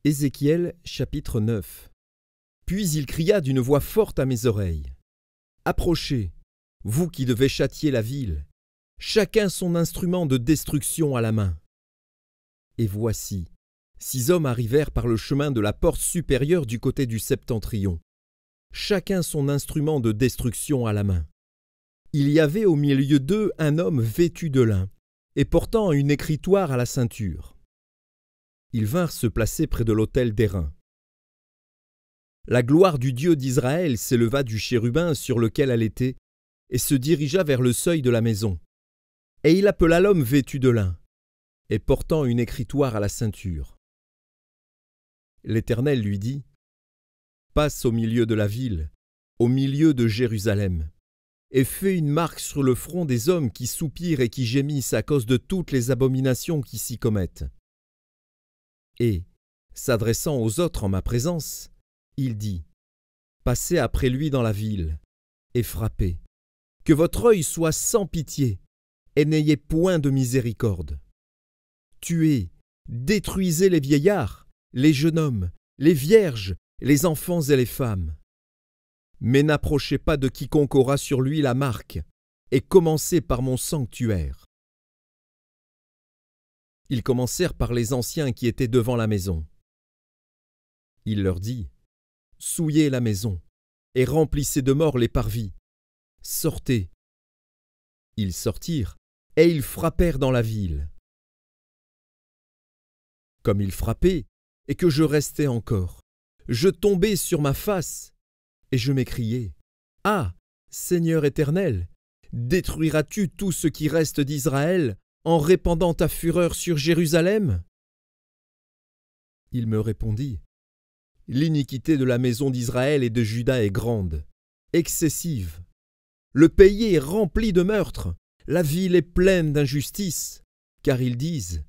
Ézéchiel chapitre 9. Puis il cria d'une voix forte à mes oreilles. Approchez, vous qui devez châtier la ville, chacun son instrument de destruction à la main. Et voici, 6 hommes arrivèrent par le chemin de la porte supérieure du côté du septentrion, chacun son instrument de destruction à la main. Il y avait au milieu d'eux un homme vêtu de lin, et portant une écritoire à la ceinture. Ils vinrent se placer près de l'autel d'airain. La gloire du Dieu d'Israël s'éleva du chérubin sur lequel elle était, et se dirigea vers le seuil de la maison. Et il appela l'homme vêtu de lin, et portant une écritoire à la ceinture. L'Éternel lui dit : Passe au milieu de la ville, au milieu de Jérusalem, et fais une marque sur le front des hommes qui soupirent et qui gémissent à cause de toutes les abominations qui s'y commettent. Et, s'adressant aux autres en ma présence, il dit : Passez après lui dans la ville, et frappez. Que votre œil soit sans pitié, et n'ayez point de miséricorde. Tuez, détruisez les vieillards, les jeunes hommes, les vierges, les enfants et les femmes. Mais n'approchez pas de quiconque aura sur lui la marque, et commencez par mon sanctuaire. Ils commencèrent par les anciens qui étaient devant la maison. Il leur dit : Souillez la maison, et remplissez de morts les parvis. Sortez. Ils sortirent, et ils frappèrent dans la ville. Comme ils frappaient, et que je restais encore, je tombai sur ma face, et je m'écriai : Ah, Seigneur éternel, détruiras-tu tout ce qui reste d'Israël en répandant ta fureur sur Jérusalem ? Il me répondit : L'iniquité de la maison d'Israël et de Juda est grande, excessive. Le pays est rempli de meurtres, la ville est pleine d'injustice, car ils disent :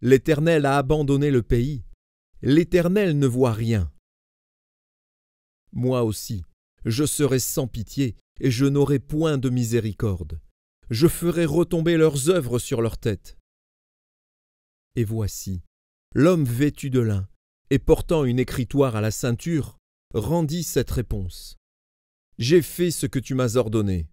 L'Éternel a abandonné le pays, l'Éternel ne voit rien. Moi aussi, je serai sans pitié, et je n'aurai point de miséricorde. Je ferai retomber leurs œuvres sur leur tête. Et voici, l'homme vêtu de lin, et portant une écritoire à la ceinture, rendit cette réponse : J'ai fait ce que tu m'as ordonné.